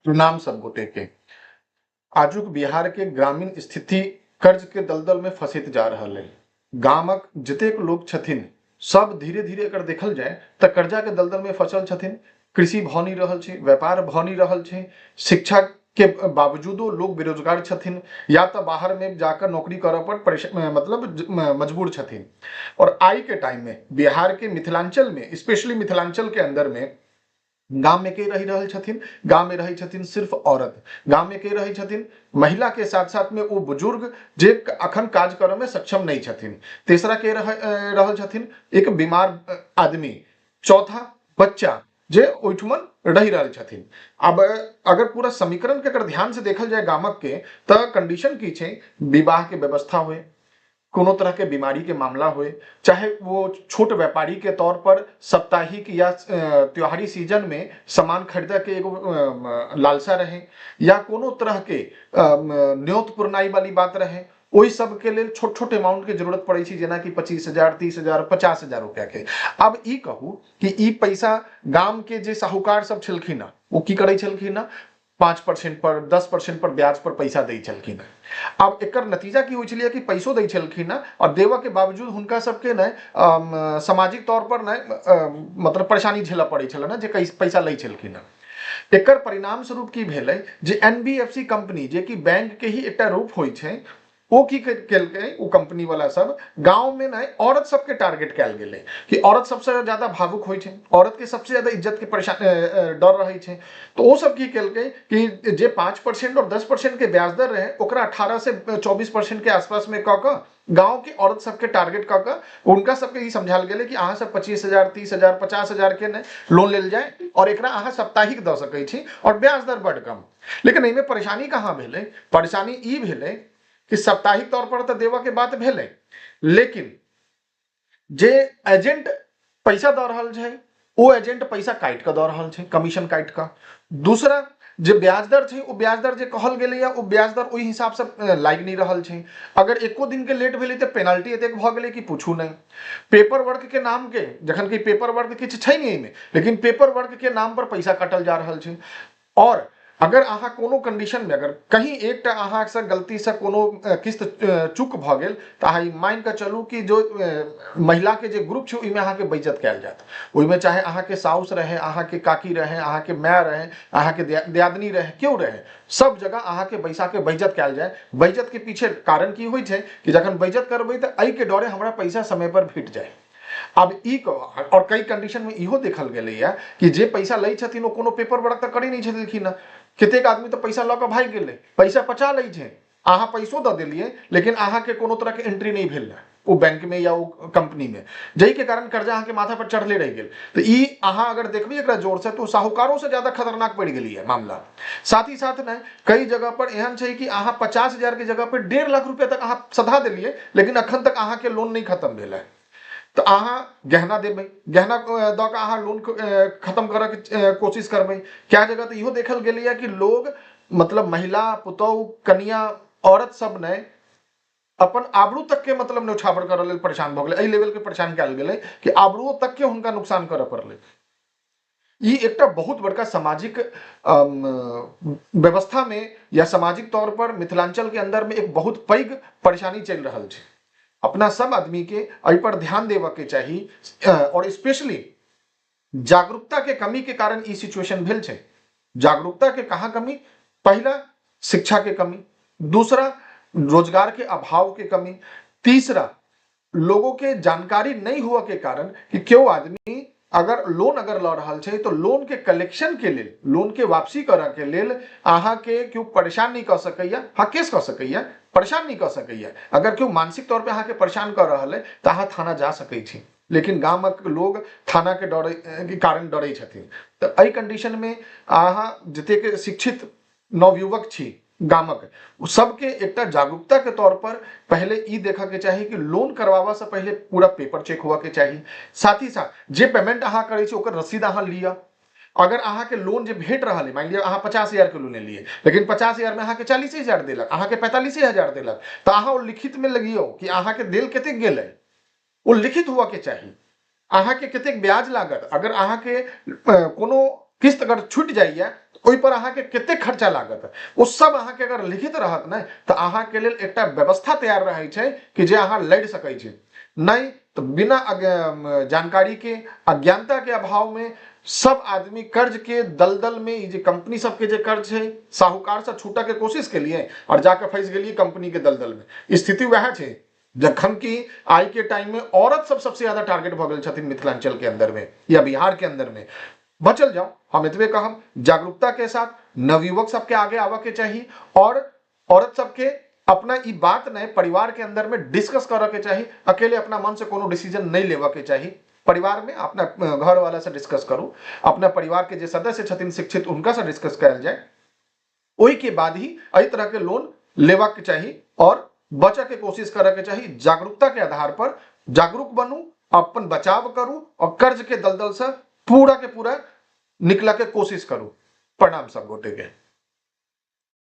प्रणाम सब गोटे के। आजुक बिहार के ग्रामीण स्थिति कर्ज के दलदल में फंसैत जा रहल है। गामक जतेक लोग छथिन सब धीरे धीरे अगर देखल जाए तो कर्जा के दलदल में फंसल छथिन। कृषि भऽ नहीं रहल छै, व्यापार भऽ नहीं रहल छै, शिक्षा के बावजूदो लोग बेरोजगार छथिन या तो बाहर में जाकर नौकरी करऽ पर मजबूर छथिन। और आई के टाइम में बिहार के मिथिलांचल में, स्पेशली मिथिलांचल के अंदर में गाम में के रही रहल छथिन, गाम में रही छथिन सिर्फ औरत, गाम में के रही छथिन महिला के साथ साथ में वो बुजुर्ग जे अखन काज करऽ में सक्षम नहीं छथिन। तीसरा के रहल छथिन एक बीमार आदमी, चौथा बच्चा जे ओइठमन रही रहल छथिन। अब अगर पूरा समीकरण के अगर ध्यान से देखल जाए गामक के, त कंडीशन की छै, विवाह के व्यवस्था हुए, कोनो तरह के बीमारी के मामला हुए, चाहे वो छोट व्यापारी के तौर पर साप्ताहिक या त्योहारी सीजन में सामान खरीदे के एगो लालसा रहे, या कोनो तरह के न्योत पुरनाई वाली बात रहे, ओहि सब के लेल छोट छोट अमाउंट के जरूरत पड़े छै, जेना कि 25,000, 30,000, 50,000 रुपया के। अब ई कहू कि ई पैसा गाम के जे साहूकार सब छलखिन ना, वो की करे छलखिन ना, 5% पर 10% पर ब्याज पर पैसा दै छलखिन। अब एकर नतीजा की होइ छलै कि पैसो दै छलखिन ना, और देवा के बावजूद हुनका सबके ने सामाजिक तौर पर ने मतलब परेशानी झेलऽ पड़ै छलै ना, जे पैसा लै छलखिन। एकर परिणाम स्वरूप की भेलै जे एनबीएफसी कंपनी, जे कि बैंक के ही एकटा रूप होइ छै, वो की केलकै, वो कंपनी वाला सब गांव में ना औरत सबके टारगेट कैल गेलै कि औरत सबसे ज्यादा भावुक होइ छै, औरत के सबसे ज्यादा इज्जत के परेशान डर रहै छै। तो वो सब की केलकै कि जे 5% और 10% के ब्याज दर रहे, ओकरा 18 से 24% के आसपास में कऽ कऽ गांव के औरत सबके टारगेट कऽ कऽ उनका सबके ई समझाल गेलै कि अहाँ सब 25,000, 30,000, 50,000 के ने लोन लेल जाए और एकरा अहाँ साप्ताहिक दऽ सकै छी और ब्याज दर बड़ कम। लेकिन एहिमे परेशानी कहाँ भेलै? परेशानी ई भेलै कि साप्ताहिक तौर पर तो देवा के बात भेलै, लेकिन जे एजेंट पैसा दऽ रहल छै, ओ एजेंट पैसा काटि कऽ दऽ रहल छै, कमीशन काटि कऽ। दूसरा जे ब्याज दर छै, ओ ब्याज दर जे कहल गेलै या, ओ ब्याज दर ओहि हिसाब से लागि नहीं रहल छै। अगर एको दिन के लेट भेलै तऽ पेनाल्टी एतेक भऽ गेलै कि पूछू नहीं। पेपर वर्क के नाम के, जखन कि पेपर वर्क किछु छै नहीं एहिमे, लेकिन पेपर वर्क के नाम पर पैसा काटल जा रहल छै। और अगर अहाँ कोनो कंडीशन में अगर कहीं एकटा अहाँ से गलती से कोनो किस्त चूक भऽ गेल तऽ अहाँ ई मान कऽ चलू कि जो महिला के जे ग्रुप छै, ओहिमे अहाँ के बेइज्जत कयल जायत। ओहिमे चाहे अहाँ के साउस रहे, अहाँ के काकी रहे, अहाँ के माय रहे, अहाँ के दियादनी रहे, क्यों रहे, सब जगह अहाँ के बैसा के बेइज्जत कयल जाए। बेइज्जत के पीछे कारण की होइ छै कि जखन बेइज्जत करबै तऽ एहि के डरे हमरा पैसा समय पर भेट जाए। अब ई और कई कंडीशन में इहो देखल गेलैया कि जे पैसा लै छथिन, ओ कोनो पेपर वर्क तऽ करै नहीं छथिन। कतेक आदमी तो पैसा लऽ कऽ भागि गेलै, पैसा पचा लै छै, अहाँ पैसो दऽ देलियै लेकिन अहाँ के कोनो तरह के एंट्री नहीं भेल वो बैंक में या वो कंपनी में, जाहि के कारण कर्जा अहाँ के माथा पर चढ़ले रह गेल। तो ई अहाँ अगर देखबै एकरा जोर से, तो साहूकारों से ज्यादा खतरनाक पड़ गेली है मामला। साथ ही साथ ने कई जगह पर एहन छै कि अहाँ 50,000 के जगह पर 1.5 लाख रुपया तक अहाँ सधा देलियै, लेकिन अखन तक अहाँ के लोन नहीं खत्म भेल है। तो अहाँ गहना देबै, गहना दऽ कऽ अहाँ लोन खत्म करऽ के कोशिश करबै। क्या जगह तो इहो देखल गेलैया कि लोग मतलब महिला, पुतौह, कन्या, औरत सब ने अपन आबरू तक के मतलब न्यौछावर करऽ लेल परेशान भऽ गेलै, एहि लेवल के परेशान कयल गेलै कि आबरूओ तक के हुनका नुकसान करऽ पड़लै। ई एकटा बहुत बड़का सामाजिक व्यवस्था में या सामाजिक तौर पर मिथिलांचल के अंदर में एक बहुत पैघ परेशानी चलि रहल छै। अपना सब आदमी के एहि पर ध्यान देवा के चाहिए, और स्पेशली जागरूकता के कमी के कारण ई सिचुएशन भेल छै। जागरूकता के कहाँ कमी? पहला शिक्षा के कमी, दूसरा रोजगार के अभाव के कमी, तीसरा लोगों के जानकारी नहीं हुआ के कारण कि क्यों आदमी अगर लोन अगर लऽ रहल छै तो लोन के कलेक्शन के लेल, लोन के वापसी करऽ के लेल अहाँ के क्यों परेशान नहीं कर सकैया, हाँ केस कर सकैया, परेशान नहीं कर सकैया। अगर क्यों मानसिक तौर पे अहाँ के परेशान कर रहल है तो अहाँ थाना जा सकै छी, लेकिन गामक लोग थाना के डरे के कारण डरै छथिन। तो एहि कंडीशन में अहाँ जतेक शिक्षित नवयुवक छी गामक, सबके एकटा जागरूकता के तौर पर पहले ई देखा के चाहिए कि लोन करवावा से पहले पूरा पेपर चेक हुआ के चाहिए। साथ ही साथ जे पेमेंट अहाँ करै छी ओकर रसीद अहाँ लिया। अगर अहाँ के लोन जे भेट रहा है, मान लिया अहाँ 50,000 के लोन लिए, लेकिन 50,000 में अहाँ के 40,000 देलक, अहाँ के 45,000 देलक, तो अहाँ लिखित में लगियो कि अहाँ के देल कतेक गेल है, वो लिखित हुआ के चाहिए। अहाँ के कतेक ब्याज लागत, अगर अहाँ के कोनो किस्त अगर छूट जाइए, ओहि पर अहाँ के कते खर्चा लागत ओ सब अहाँ के अगर लिखित रहत ना तो अहाँ के लेल एकटा व्यवस्था तैयार रहै छै कि जे अहाँ लड़ सकै छी। नहीं तो बिना जानकारी के, अज्ञानता के अभाव में सब आदमी कर्ज के दलदल में, ई जे कंपनी सबके जे कर्ज है साहूकार से छूटऽ के कोशिश के लिए और जाके फंस गेलिए कंपनी के दलदल में। स्थिति वह छै जखन की आई के टाइम में औरत सब सबसे ज्यादा टारगेट भ गेल छथिन मिथिलांचल के अंदर में या बिहार के अंदर में। बचल जाओ, हम एतबे कहब जागरूकता के साथ नवयुवक सबके आगे आवा के चाहिए और औरत सबके अपना ई बात ने परिवार के अंदर में डिस्कस करे के चाहिए। अकेले अपना मन से कोनो डिसीजन नहीं लेवा के चाहिए। परिवार में अपना घर वाला से डिस्कस करू, अपना परिवार के जे सदस्य छथिन शिक्षित उनका से डिस्कस कयल जाए, ओहि के बाद ही एहि तरह के लोन लेवा के चाहिए और बचे के कोशिश करे के चाहिए। जागरूकता के आधार पर जागरूक बनू, अपन बचाव करू और कर्ज के दलदल से पूरा के पूरा निकला के कोशिश करू। प्रणाम सब गोटे के।